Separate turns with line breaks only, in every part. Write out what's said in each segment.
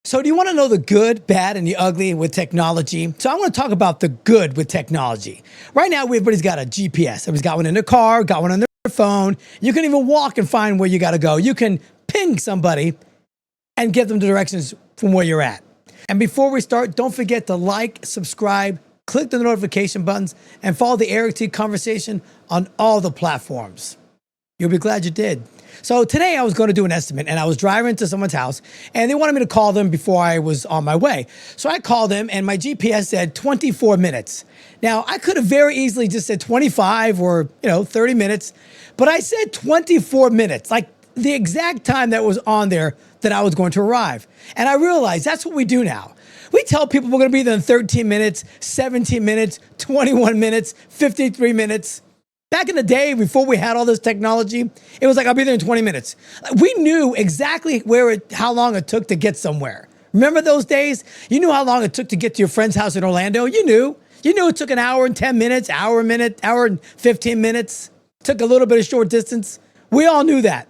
So do you want to know the good, bad, and the ugly with technology? So I want to talk about the good with technology. Right now, everybody's got a GPS. Everybody's got one in their car, got one on their phone. You can even walk and find where you got to go. You can ping somebody and give them the directions from where you're at. And before we start, don't forget to like, subscribe, click the notification buttons, and follow the Eric T conversation on all the platforms. You'll be glad you did. So today I was going to do an estimate, and I was driving to someone's house, and they wanted me to call them before I was on my way. So I called them, and my GPS said 24 minutes. Now, I could have very easily just said 25 or 30 minutes, but I said 24 minutes, like the exact time that was on there that I was going to arrive. And I realized that's what we do now. We tell people we're going to be there in 13 minutes, 17 minutes, 21 minutes, 53 minutes. Back in the day, before we had all this technology, it was like, I'll be there in 20 minutes. We knew exactly how long it took to get somewhere. Remember those days? You knew how long it took to get to your friend's house in Orlando. You knew it took an hour and 10 minutes, hour and 15 minutes. Took a little bit of short distance. We all knew that.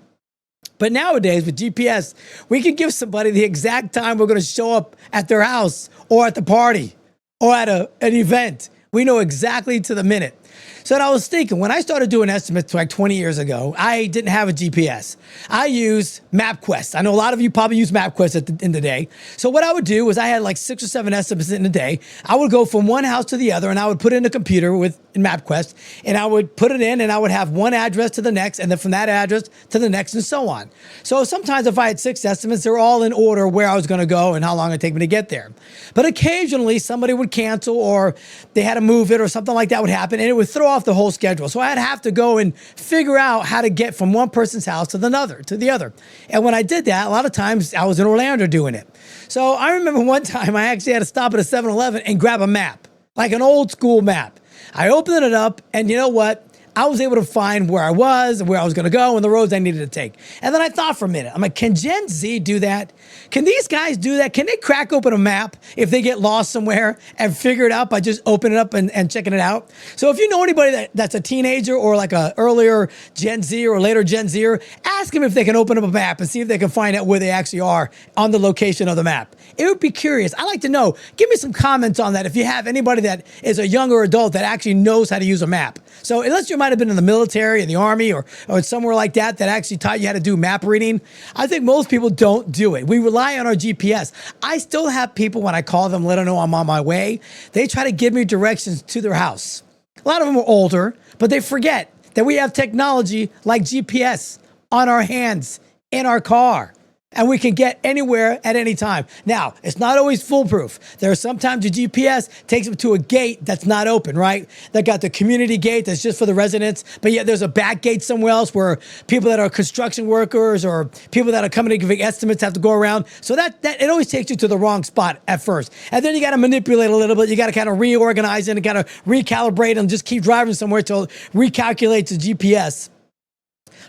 But nowadays, with GPS, we can give somebody the exact time we're going to show up at their house or at the party or at an event. We know exactly to the minute. So I was thinking, when I started doing estimates like 20 years ago, I didn't have a GPS. I used MapQuest. I know a lot of you probably use MapQuest in the day. So what I would do was I had like 6 or 7 estimates in a day. I would go from one house to the other, and I would put it in a computer in MapQuest, and I would put it in, and I would have one address to the next, and then from that address to the next, and so on. So sometimes if I had 6 estimates, they're all in order where I was going to go and how long it'd take me to get there. But occasionally somebody would cancel, or they had to move it, or something like that would happen, and it would throw off the whole schedule. So I'd have to go and figure out how to get from one person's house to the other. And when I did that, a lot of times I was in Orlando doing it. So I remember one time I actually had to stop at a 7-Eleven and grab a map, like an old school map. I opened it up, and you know what? I was able to find where I was and where I was going to go and the roads I needed to take. And then I thought for a minute, I'm like, can Gen Z do that? Can these guys do that? Can they crack open a map if they get lost somewhere and figure it out by just opening it up and checking it out? So if you know anybody that's a teenager or like a earlier Gen Z or later Gen Zer, ask them if they can open up a map and see if they can find out where they actually are on the location of the map. It would be curious. I'd like to know. Give me some comments on that if you have anybody that is a younger adult that actually knows how to use a map. So unless you might have been in the military, in the army, or somewhere like that actually taught you how to do map reading, I think most people don't do it. We rely on our GPS. I still have people, when I call them, let them know I'm on my way, they try to give me directions to their house. A lot of them are older, but they forget that we have technology like GPS on our hands, in our car, and we can get anywhere at any time. Now, it's not always foolproof. There are sometimes your GPS takes them to a gate that's not open, right? They got the community gate that's just for the residents, but yet there's a back gate somewhere else where people that are construction workers or people that are coming to give estimates have to go around. So that it always takes you to the wrong spot at first. And then you got to manipulate a little bit. You got to kind of reorganize it and kind of recalibrate and just keep driving somewhere till it recalculates the GPS.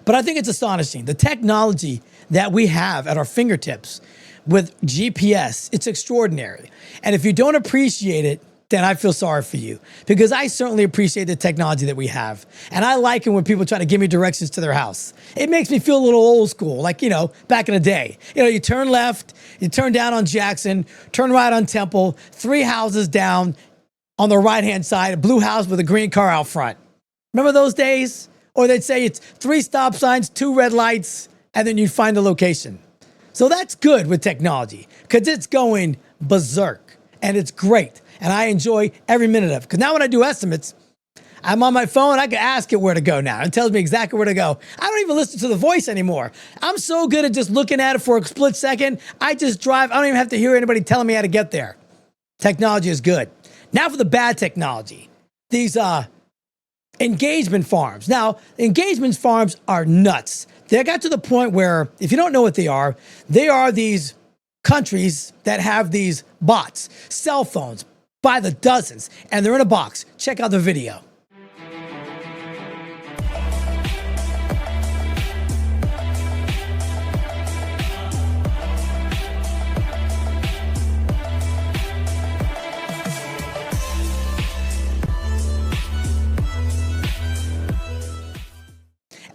But I think it's astonishing. The technology that we have at our fingertips with GPS, it's extraordinary. And if you don't appreciate it, then I feel sorry for you, because I certainly appreciate the technology that we have. And I like it when people try to give me directions to their house. It makes me feel a little old school, like, back in the day. You turn left, you turn down on Jackson, turn right on Temple, 3 houses down on the right-hand side, a blue house with a green car out front. Remember those days? Or they'd say it's 3 stop signs, 2 red lights, and then you'd find the location. So that's good with technology, because it's going berserk, and it's great. And I enjoy every minute of it. Because now when I do estimates, I'm on my phone, I can ask it where to go now. It tells me exactly where to go. I don't even listen to the voice anymore. I'm so good at just looking at it for a split second. I just drive. I don't even have to hear anybody telling me how to get there. Technology is good. Now for the bad technology. These engagement farms. Now, engagement farms are nuts. They got to the point where, if you don't know what they are these countries that have these bots, cell phones, by the dozens, and they're in a box. Check out the video.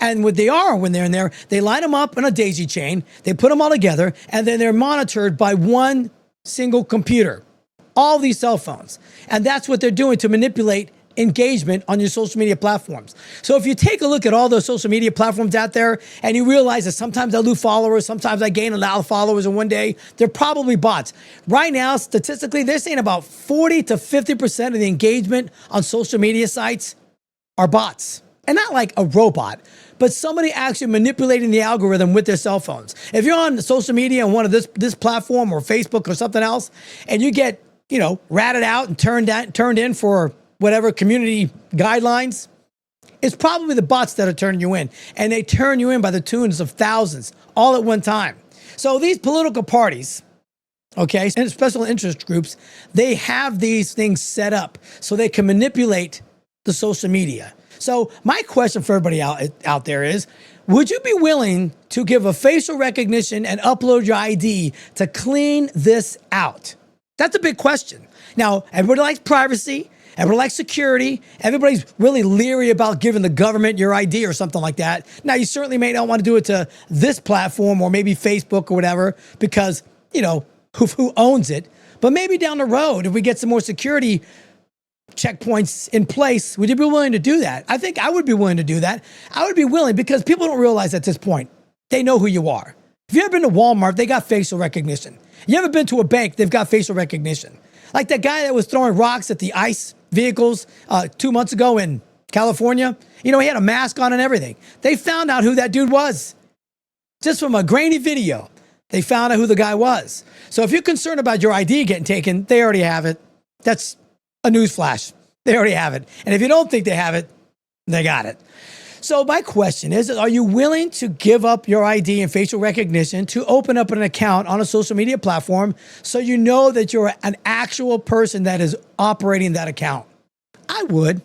And what they are when they're in there, they line them up in a daisy chain, they put them all together, and then they're monitored by one single computer, all these cell phones. And that's what they're doing to manipulate engagement on your social media platforms. So if you take a look at all those social media platforms out there and you realize that sometimes I lose followers, sometimes I gain a lot of followers in one day, they're probably bots. Right now, statistically, they're saying about 40 to 50% of the engagement on social media sites are bots. And not like a robot, but somebody actually manipulating the algorithm with their cell phones. If you're on social media on one of this platform or Facebook or something else, and you get, ratted out and turned in for whatever community guidelines, it's probably the bots that are turning you in. And they turn you in by the tunes of thousands all at one time. So these political parties, okay, and special interest groups, they have these things set up so they can manipulate the social media. So my question for everybody out there is, would you be willing to give a facial recognition and upload your ID to clean this out? That's a big question. Now, everybody likes privacy. Everybody likes security. Everybody's really leery about giving the government your ID or something like that. Now, you certainly may not want to do it to this platform or maybe Facebook or whatever because, who owns it. But maybe down the road, if we get some more security checkpoints in place, would you be willing to do that? I think I would be willing to do that. I would be willing because people don't realize at this point, they know who you are. If you've ever been to Walmart, they got facial recognition. You ever been to a bank, they've got facial recognition. Like that guy that was throwing rocks at the ICE vehicles 2 months ago in California. He had a mask on and everything. They found out who that dude was. Just from a grainy video, they found out who the guy was. So if you're concerned about your ID getting taken, they already have it. That's a news flash. They already have it. And if you don't think they have it, they got it. So my question is, are you willing to give up your ID and facial recognition to open up an account on a social media platform so you know that you're an actual person that is operating that account? I would.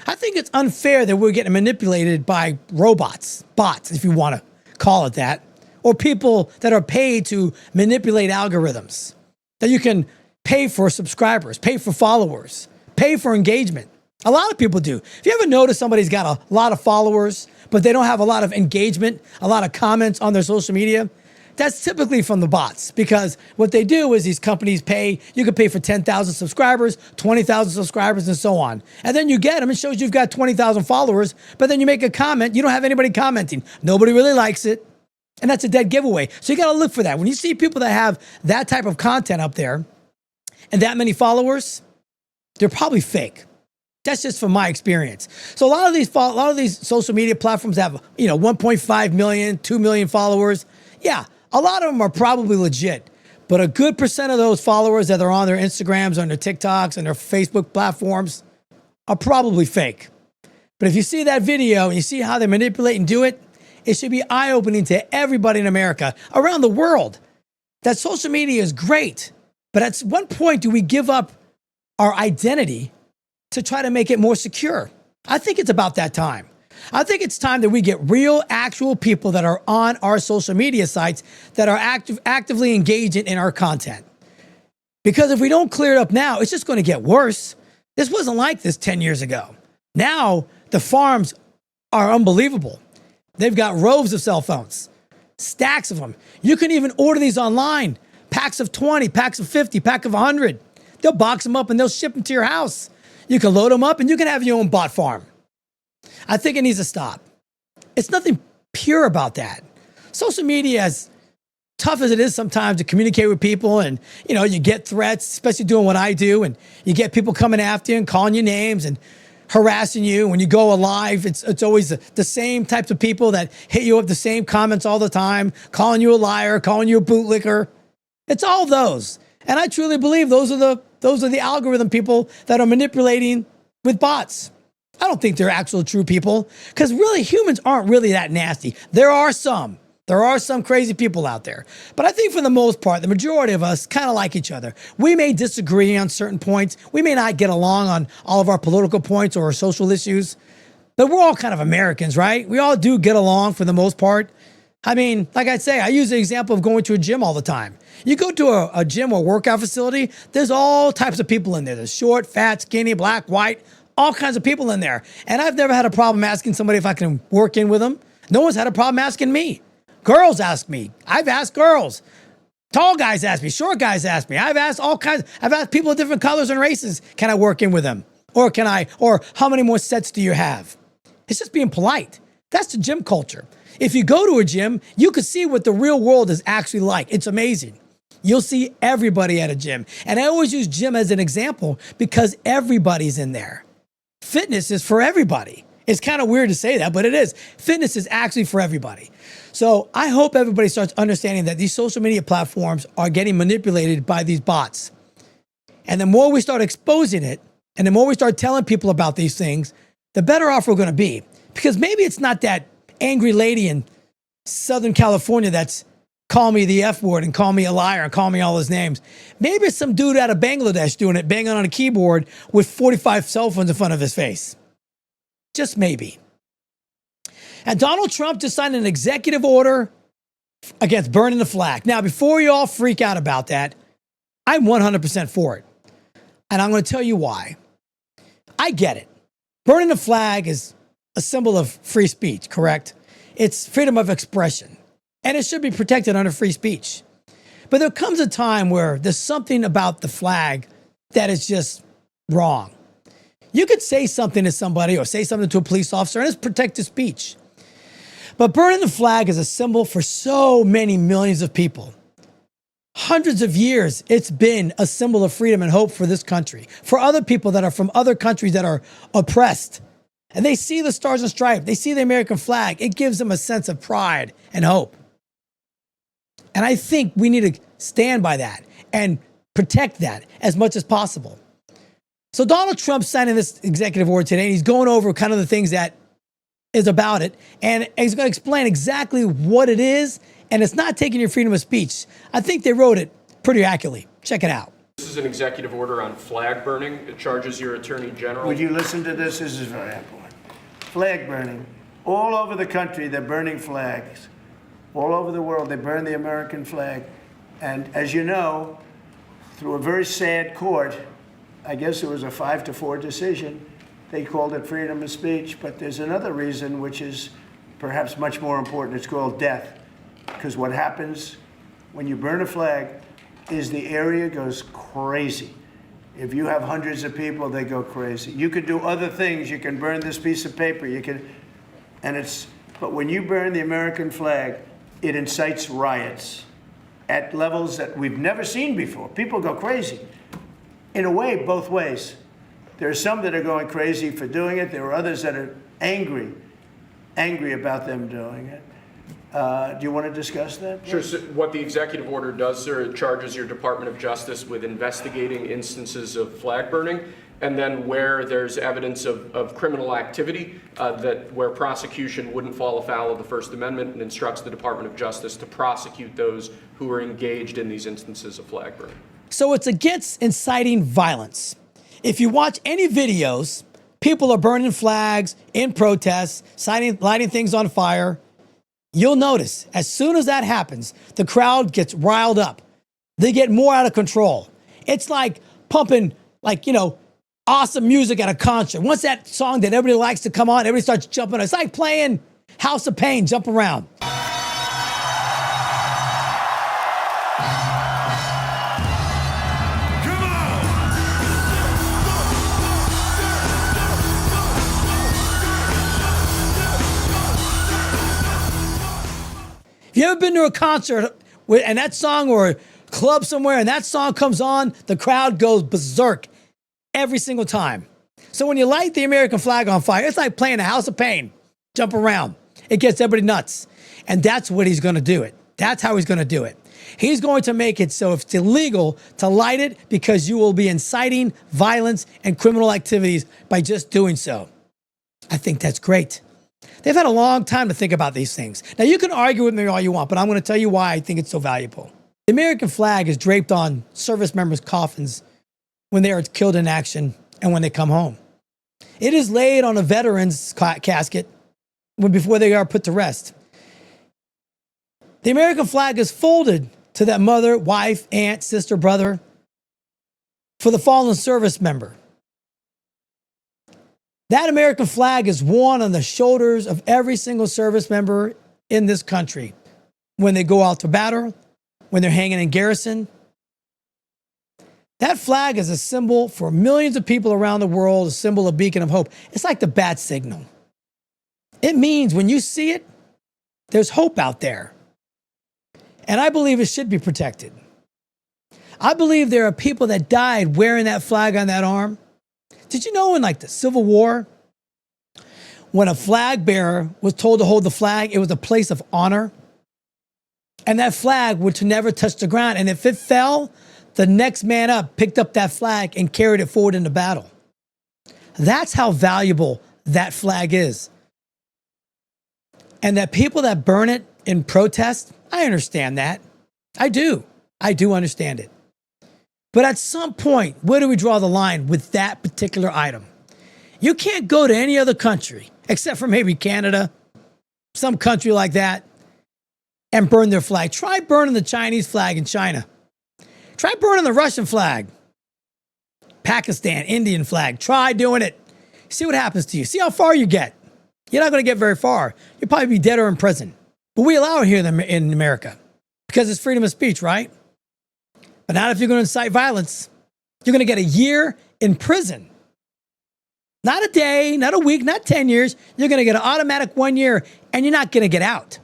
I think it's unfair that we're getting manipulated by robots, bots, if you want to call it that, or people that are paid to manipulate algorithms, that you can pay for subscribers, pay for followers, pay for engagement. A lot of people do. If you ever notice somebody's got a lot of followers, but they don't have a lot of engagement, a lot of comments on their social media, that's typically from the bots because what they do is these companies pay, you can pay for 10,000 subscribers, 20,000 subscribers, and so on. And then you get them, it shows you've got 20,000 followers, but then you make a comment, you don't have anybody commenting. Nobody really likes it. And that's a dead giveaway. So you got to look for that. When you see people that have that type of content up there and that many followers, they're probably fake. That's just from my experience. So a lot of these social media platforms have, 1.5 million, 2 million followers. Yeah, a lot of them are probably legit, but a good percent of those followers that are on their Instagrams, on their TikToks, and their Facebook platforms are probably fake. But if you see that video and you see how they manipulate and do it, it should be eye-opening to everybody in America, around the world, that social media is great. But at one point, do we give up our identity to try to make it more secure? I think it's about that time. I think it's time that we get real, actual people that are on our social media sites that are actively engaging in our content. Because if we don't clear it up now, it's just going to get worse. This wasn't like this 10 years ago. Now, the farms are unbelievable. They've got rows of cell phones, stacks of them. You can even order these online, packs of 20, packs of 50, pack of 100. They'll box them up and they'll ship them to your house. You can load them up and you can have your own bot farm. I think it needs to stop. It's nothing pure about that. Social media, as tough as it is sometimes to communicate with people, and you get threats, especially doing what I do, and you get people coming after you and calling you names and harassing you. When you go live, it's always the same types of people that hit you with the same comments all the time, calling you a liar, calling you a bootlicker. It's all those. And I truly believe those are the algorithm people that are manipulating with bots. I don't think they're actual true people, because really humans aren't really that nasty. There are some crazy people out there. But I think for the most part, the majority of us kind of like each other. We may disagree on certain points. We may not get along on all of our political points or our social issues, but we're all kind of Americans, right? We all do get along for the most part. I mean, like I say, I use the example of going to a gym all the time. You go to a gym or workout facility, there's all types of people in there. There's short, fat, skinny, black, white, all kinds of people in there. And I've never had a problem asking somebody if I can work in with them. No one's had a problem asking me. Girls ask me. I've asked girls. Tall guys ask me. Short guys ask me. I've asked all kinds. I've asked people of different colors and races, can I work in with them? Or how many more sets do you have? It's just being polite. That's the gym culture. If you go to a gym, you can see what the real world is actually like. It's amazing. You'll see everybody at a gym. And I always use gym as an example because everybody's in there. Fitness is for everybody. It's kind of weird to say that, but it is. Fitness is actually for everybody. So I hope everybody starts understanding that these social media platforms are getting manipulated by these bots. And the more we start exposing it, and the more we start telling people about these things, the better off we're going to be. Because maybe it's not that angry lady in Southern California that's call me the F word and call me a liar and call me all his names. Maybe it's some dude out of Bangladesh doing it, banging on a keyboard with 45 cell phones in front of his face. Just maybe. And Donald Trump just signed an executive order against burning the flag. Now, before you all freak out about that, I'm 100% for it. And I'm going to tell you why. I get it. Burning the flag is a symbol of free speech, correct? It's freedom of expression. And it should be protected under free speech. But there comes a time where there's something about the flag that is just wrong. You could say something to somebody or say something to a police officer and it's protected speech. But burning the flag is a symbol for so many millions of people. Hundreds of years, it's been a symbol of freedom and hope for this country, for other people that are from other countries that are oppressed. And they see the stars and stripes, they see the American flag. It gives them a sense of pride and hope. And I think we need to stand by that and protect that as much as possible. So Donald Trump's signing this executive order today, and he's going over kind of the things that is about it. And he's going to explain exactly what it is. And it's not taking your freedom of speech. I think they wrote it pretty accurately. Check it out.
This is an executive order on flag burning. It charges your attorney general.
Would you listen to this? This is very important. Flag burning. All over the country, they're burning flags. All over the world, they burn the American flag. And as you know, through a very sad court, I guess it was a 5-4 decision, they called it freedom of speech. But there's another reason, which is perhaps much more important. It's called death. Because what happens when you burn a flag is the area goes crazy. If you have hundreds of people, they go crazy. You can do other things. You can burn this piece of paper. But when you burn the American flag, it incites riots at levels that we've never seen before. People go crazy. In a way, both ways. There are some that are going crazy for doing it. There are others that are angry about them doing it. Do you want to discuss that?
Sure. So what the executive order does, sir, it charges your Department of Justice with investigating instances of flag burning, and then where there's evidence of criminal activity, where prosecution wouldn't fall afoul of the First Amendment, and instructs the Department of Justice to prosecute those who are engaged in these instances of flag burning.
So it's against inciting violence. If you watch any videos, people are burning flags in protests, lighting things on fire. You'll notice as soon as that happens, the crowd gets riled up. They get more out of control. It's like pumping, awesome music at a concert. Once that song that everybody likes to come on, everybody starts jumping. It's like playing House of Pain, jump around. If you ever been to a concert and that song, or a club somewhere and that song comes on, the crowd goes berserk every single time. So when you light the American flag on fire, it's like playing a House of Pain. Jump around. It gets everybody nuts. And that's what he's going to do it. That's how he's going to do it. He's going to make it so it's illegal to light it because you will be inciting violence and criminal activities by just doing so. I think that's great. They've had a long time to think about these things. Now, you can argue with me all you want, but I'm going to tell you why I think it's so valuable. The American flag is draped on service members' coffins when they are killed in action and when they come home. It is laid on a veteran's casket before they are put to rest. The American flag is folded to that mother, wife, aunt, sister, brother for the fallen service member. That American flag is worn on the shoulders of every single service member in this country when they go out to battle, when they're hanging in garrison. That flag is a symbol for millions of people around the world, a symbol, a beacon of hope. It's like the bat signal. It means when you see it, there's hope out there. And I believe it should be protected. I believe there are people that died wearing that flag on that arm. Did you know in like the Civil War, when a flag bearer was told to hold the flag, it was a place of honor? And that flag would to never touch the ground. And if it fell, the next man up picked up that flag and carried it forward into battle. That's how valuable that flag is. And that people that burn it in protest, I understand that. I do. I do understand it. But at some point, where do we draw the line with that particular item? You can't go to any other country, except for maybe Canada, some country like that, and burn their flag. Try burning the Chinese flag in China. Try burning the Russian flag, Pakistan, Indian flag. Try doing it. See what happens to you. See how far you get. You're not going to get very far. You'll probably be dead or in prison. But we allow it here in America because it's freedom of speech, right? But not if you're going to incite violence. You're going to get a year in prison. Not a day, not a week, not 10 years. You're going to get an automatic 1 year, and you're not going to get out.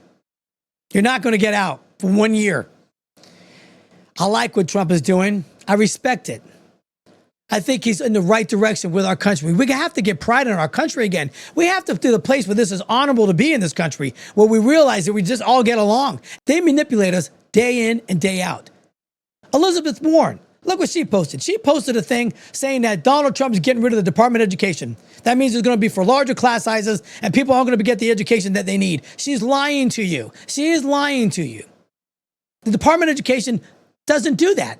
You're not going to get out for 1 year. I like what Trump is doing. I respect it. I think he's in the right direction with our country. We have to get pride in our country again. We have to the place where this is honorable to be in this country, where we realize that we just all get along. They manipulate us day in and day out. Elizabeth Warren, look what she posted. She posted a thing saying that Donald Trump is getting rid of the Department of Education. That means it's going to be for larger class sizes and people aren't going to get the education that they need. She's lying to you. She is lying to you. The Department of Education doesn't do that.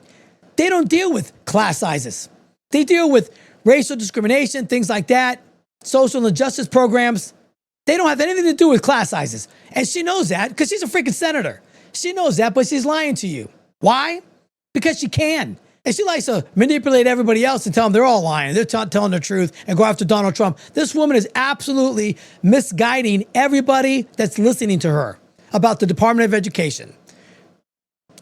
They don't deal with class sizes. They deal with racial discrimination, things like that, social injustice programs. They don't have anything to do with class sizes. And she knows that because she's a freaking senator. She knows that, but she's lying to you. Why? Because she can. And she likes to manipulate everybody else and tell them they're all lying. They're telling the truth and go after Donald Trump. This woman is absolutely misguiding everybody that's listening to her about the Department of Education.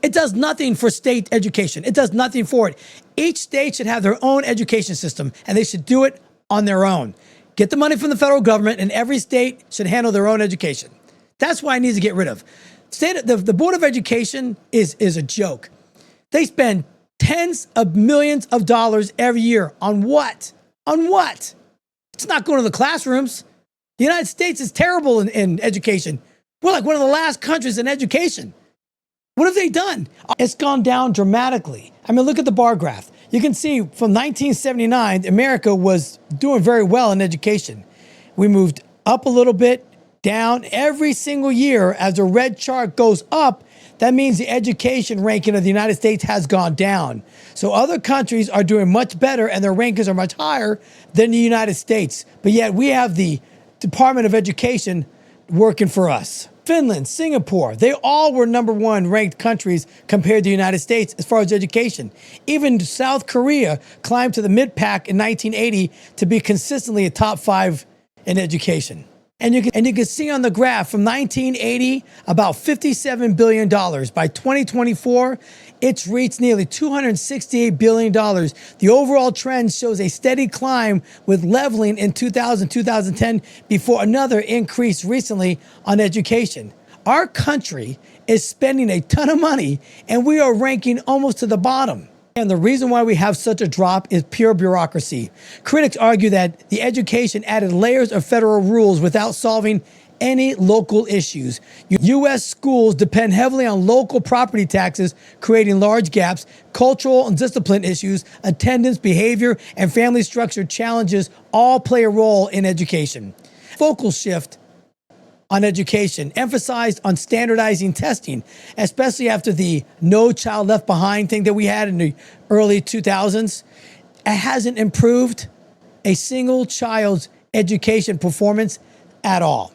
It does nothing for state education. It does nothing for it. Each state should have their own education system, and they should do it on their own. Get the money from the federal government, and every state should handle their own education. That's why it needs to get rid of. The Board of Education is a joke. They spend tens of millions of dollars every year on what? On what? It's not going to the classrooms. The United States is terrible in education. We're like one of the last countries in education. What have they done? It's gone down dramatically. I mean, look at the bar graph. You can see from 1979, America was doing very well in education. We moved up a little bit, down every single year. As the red chart goes up, that means the education ranking of the United States has gone down. So other countries are doing much better and their rankings are much higher than the United States. But yet we have the Department of Education working for us. Finland, Singapore, they all were #1 ranked countries compared to the United States as far as education. Even South Korea climbed to the mid-pack in 1980 to be consistently a top 5 in education. And you can see on the graph from 1980, about $57 billion. By 2024, it's reached nearly $268 billion. The overall trend shows a steady climb with leveling in 2000, 2010 before another increase recently on education. Our country is spending a ton of money and we are ranking almost to the bottom. And the reason why we have such a drop is pure bureaucracy. Critics argue that the education added layers of federal rules without solving any local issues. U.S. schools depend heavily on local property taxes, creating large gaps. Cultural and discipline issues, attendance, behavior, and family structure challenges all play a role in education. Focal shift on education, emphasized on standardizing testing, especially after the No Child Left Behind thing that we had in the early 2000s. It hasn't improved a single child's education performance at all.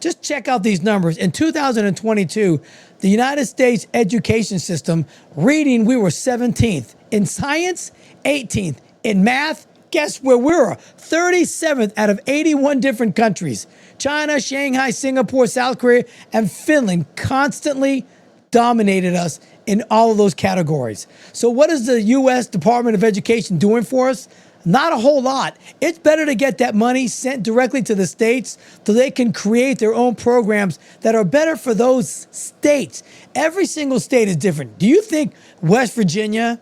Just check out these numbers. In 2022, the United States education system, reading, we were 17th. In science, 18th. In math, Guess where we're 37th out of 81 different countries. China, Shanghai, Singapore, South Korea, and Finland constantly dominated us in all of those categories. So what is the U.S. Department of Education doing for us? Not a whole lot. It's better to get that money sent directly to the states so they can create their own programs that are better for those states. Every single state is different. Do you think West Virginia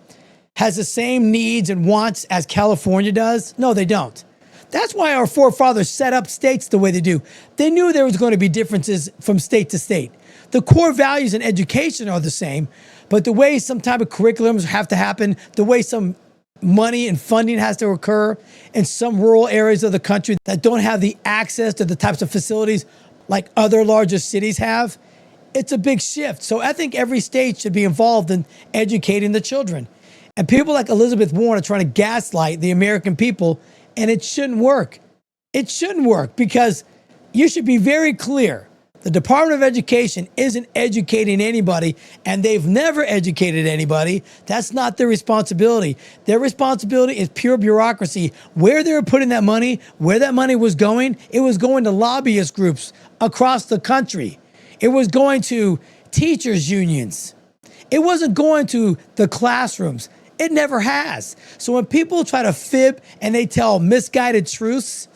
has the same needs and wants as California does? No, they don't. That's why our forefathers set up states the way they do. They knew there was going to be differences from state to state. The core values in education are the same, but the way some type of curriculums have to happen, the way some money and funding has to occur in some rural areas of the country that don't have the access to the types of facilities like other larger cities have, it's a big shift. So I think every state should be involved in educating the children. And people like Elizabeth Warren are trying to gaslight the American people, and it shouldn't work. It shouldn't work because you should be very clear. The Department of Education isn't educating anybody, and they've never educated anybody. That's not their responsibility. Their responsibility is pure bureaucracy. Where they were putting that money, where that money was going, it was going to lobbyist groups across the country. It was going to teachers' unions. It wasn't going to the classrooms. It never has. So when people try to fib and they tell misguided truths,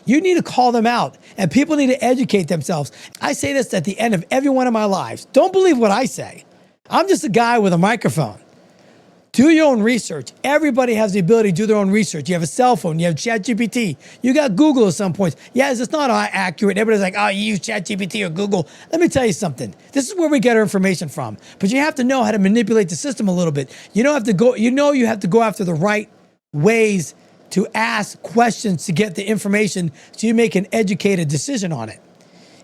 you need to call them out, and people need to educate themselves. I say this at the end of every one of my lives. Don't believe what I say. I'm just a guy with a microphone. Do your own research. Everybody has the ability to do their own research. You have a cell phone. You have ChatGPT. You got Google at some points. Yes, it's not accurate. Everybody's like, oh, you use ChatGPT or Google. Let me tell you something. This is where we get our information from. But you have to know how to manipulate the system a little bit. You have to go after the right ways to ask questions to get the information so you make an educated decision on it.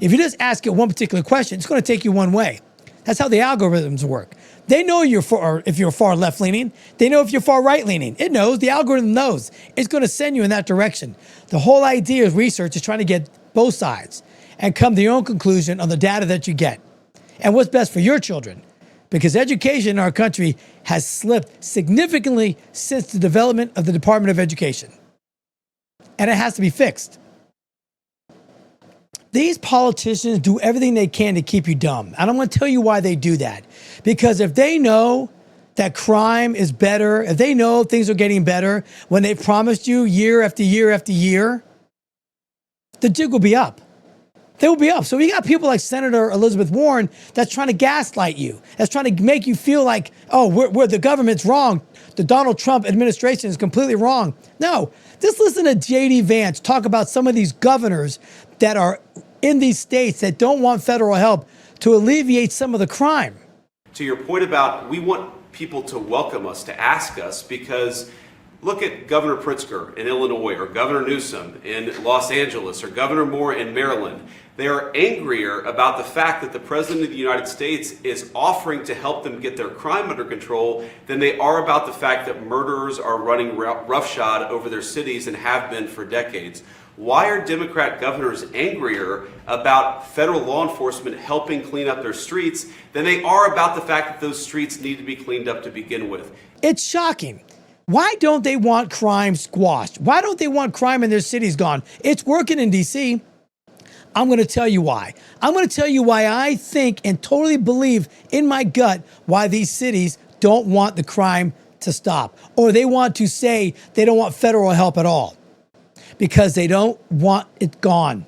If you just ask it one particular question, it's going to take you one way. That's how the algorithms work. They know if you're far left-leaning. They know if you're far right-leaning. It knows. The algorithm knows. It's going to send you in that direction. The whole idea of research is trying to get both sides and come to your own conclusion on the data that you get and what's best for your children. Because education in our country has slipped significantly since the development of the Department of Education. And it has to be fixed. These politicians do everything they can to keep you dumb. And I'm going to tell you why they do that. Because if they know that crime is better, if they know things are getting better when they promised you year after year after year, the jig will be up. They will be up. So you got people like Senator Elizabeth Warren that's trying to gaslight you, that's trying to make you feel like, oh, we're the government's wrong. The Donald Trump administration is completely wrong. No, just listen to J.D. Vance talk about some of these governors that are in these states that don't want federal help to alleviate some of the crime.
To your point about we want people to welcome us, to ask us, because look at Governor Pritzker in Illinois, or Governor Newsom in Los Angeles, or Governor Moore in Maryland. They are angrier about the fact that the President of the United States is offering to help them get their crime under control than they are about the fact that murderers are running roughshod over their cities and have been for decades. Why are Democrat governors angrier about federal law enforcement helping clean up their streets than they are about the fact that those streets need to be cleaned up to begin with?
It's shocking. Why don't they want crime squashed? Why don't they want crime in their cities gone? It's working in D.C. I'm going to tell you why. I'm going to tell you why I think and totally believe in my gut why these cities don't want the crime to stop, or they want to say they don't want federal help at all. Because they don't want it gone.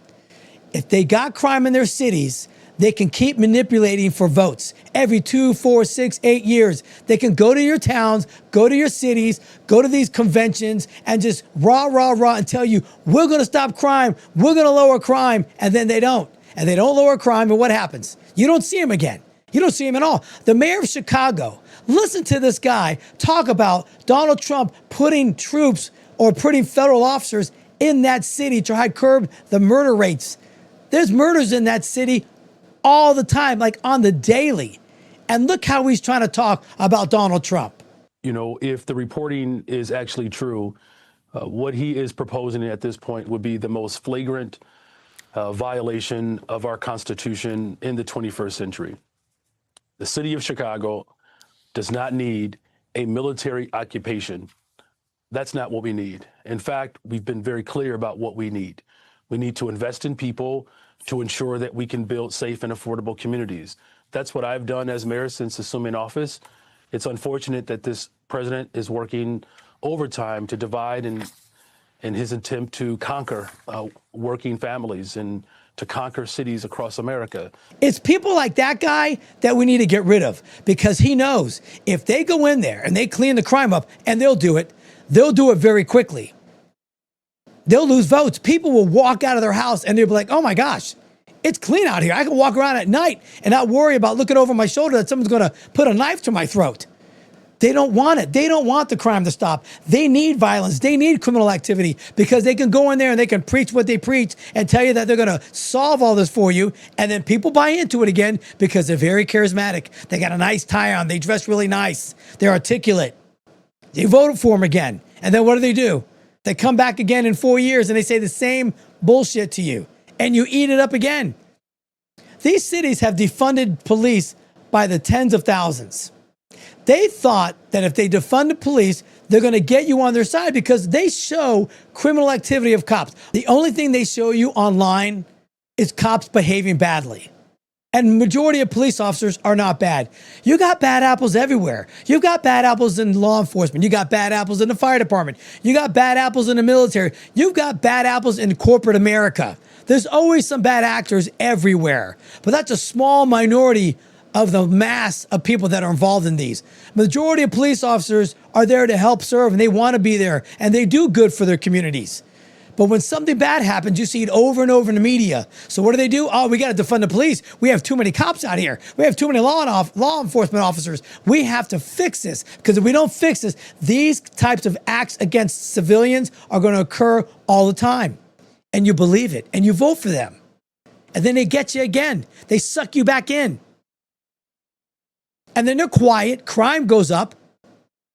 If they got crime in their cities, they can keep manipulating for votes. Every 2, 4, 6, 8 years, they can go to your towns, go to your cities, go to these conventions, and just rah, and tell you, we're going to stop crime, we're going to lower crime, and then they don't. And they don't lower crime, and what happens? You don't see them again. You don't see him at all. The mayor of Chicago, listen to this guy talk about Donald Trump putting troops or putting federal officers in that city to try to curb the murder rates. There's murders in that city all the time, like on the daily. And look how he's trying to talk about Donald Trump.
You know, if the reporting is actually true, what he is proposing at this point would be the most flagrant violation of our Constitution in the 21st century. The city of Chicago does not need a military occupation That's not what we need. In fact, we've been very clear about what we need. We need to invest in people to ensure that we can build safe and affordable communities. That's what I've done as mayor since assuming office. It's unfortunate that this president is working overtime to divide and in his attempt to conquer working families and to conquer cities across America.
It's people like that guy that we need to get rid of, because he knows if they go in there and they clean the crime up, and they'll do it very quickly. They'll lose votes. People will walk out of their house and they'll be like, oh my gosh, it's clean out here. I can walk around at night and not worry about looking over my shoulder that someone's going to put a knife to my throat. They don't want it. They don't want the crime to stop. They need violence. They need criminal activity, because they can go in there and they can preach what they preach and tell you that they're going to solve all this for you. And then people buy into it again because they're very charismatic. They got a nice tie on. They dress really nice. They're articulate. They voted for them again. And then what do? They come back again in 4 years and they say the same bullshit to you, and you eat it up again. These cities have defunded police by the tens of thousands. They thought that if they defund the police, they're going to get you on their side, because they show criminal activity of cops. The only thing they show you online is cops behaving badly. And majority of police officers are not bad. You got bad apples everywhere. You've got bad apples in law enforcement. You got bad apples in the fire department. You got bad apples in the military. You've got bad apples in corporate America. There's always some bad actors everywhere. But that's a small minority of the mass of people that are involved in these. Majority of police officers are there to help serve, and they want to be there, and they do good for their communities. But when something bad happens, you see it over and over in the media. So what do? Oh, we got to defund the police. We have too many cops out here. We have too many law enforcement officers. We have to fix this, because if we don't fix this, these types of acts against civilians are going to occur all the time. And you believe it, and you vote for them. And then they get you again. They suck you back in. And then they're quiet, crime goes up,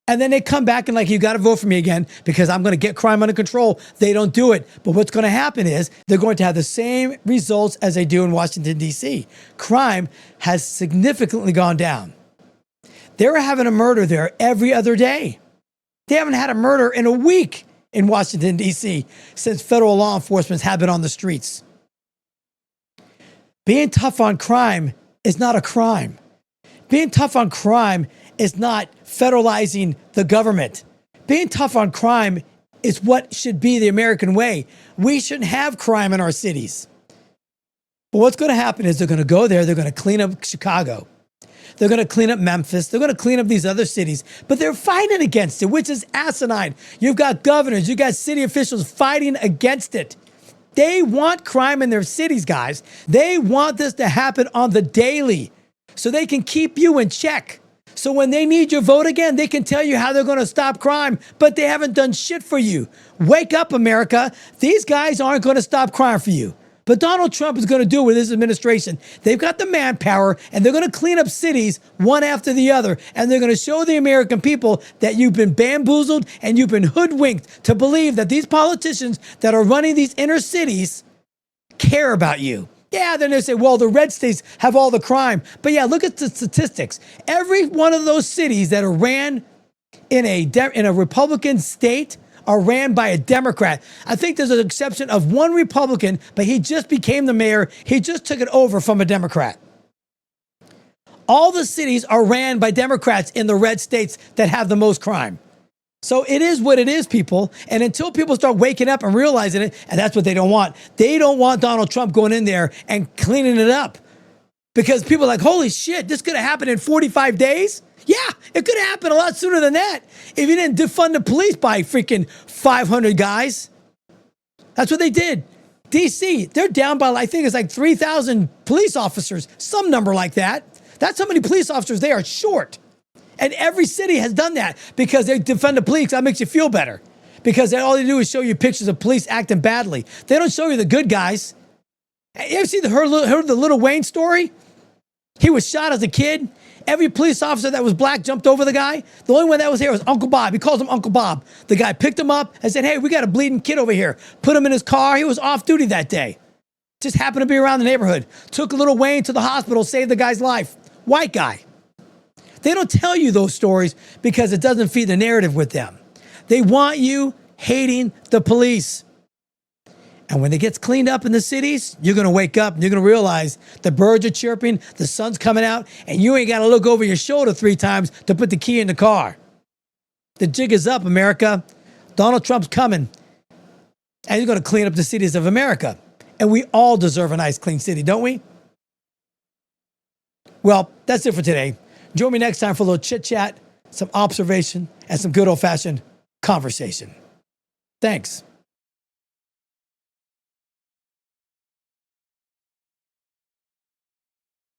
and then they come back and like, you got to vote for me again because I'm going to get crime under control. They don't do it. But what's going to happen is they're going to have the same results as they do in Washington, D.C. Crime has significantly gone down. They're having a murder there every other day. They haven't had a murder in a week in Washington, D.C. since federal law enforcement have been on the streets. Being tough on crime is not a crime. Being tough on crime is not federalizing the government. Being tough on crime is what should be the American way. We shouldn't have crime in our cities. But what's going to happen is they're going to go there, they're going to clean up Chicago. They're going to clean up Memphis. They're going to clean up these other cities. But they're fighting against it, which is asinine. You've got governors, you've got city officials fighting against it. They want crime in their cities, guys. They want this to happen on the daily, so they can keep you in check. So when they need your vote again, they can tell you how they're going to stop crime, but they haven't done shit for you. Wake up, America. These guys aren't going to stop crime for you. But Donald Trump is going to do it with his administration. They've got the manpower, and they're going to clean up cities one after the other, and they're going to show the American people that you've been bamboozled and you've been hoodwinked to believe that these politicians that are running these inner cities care about you. Yeah, then they say, well, the red states have all the crime. But yeah, look at the statistics. Every one of those cities that are ran in a Republican state are ran by a Democrat. I think there's an exception of one Republican, but he just became the mayor. He just took it over from a Democrat. All the cities are ran by Democrats in the red states that have the most crime. So it is what it is, people. And until people start waking up and realizing it, and that's what they don't want. They don't want Donald Trump going in there and cleaning it up. Because people are like, holy shit, this could have happened in 45 days? Yeah, it could have happened a lot sooner than that if you didn't defund the police by freaking 500 guys. That's what they did. DC, they're down by, I think it's like 3,000 police officers, some number like that. That's how many police officers they are short. And every city has done that because they defend the police. That makes you feel better. Because all they do is show you pictures of police acting badly. They don't show you the good guys. You ever see heard the Little Wayne story? He was shot as a kid. Every police officer that was black jumped over the guy. The only one that was here was Uncle Bob. He calls him Uncle Bob. The guy picked him up and said, hey, we got a bleeding kid over here. Put him in his car. He was off duty that day. Just happened to be around the neighborhood. Took Little Wayne to the hospital, saved the guy's life. White guy. They don't tell you those stories because it doesn't feed the narrative with them. They want you hating the police. And when it gets cleaned up in the cities, you're going to wake up and you're going to realize the birds are chirping, the sun's coming out, and you ain't got to look over your shoulder 3 times to put the key in the car. The jig is up, America. Donald Trump's coming. And he's going to clean up the cities of America. And we all deserve a nice, clean city, don't we? Well, that's it for today. Join me next time for a little chit-chat, some observation, and some good old-fashioned conversation. Thanks.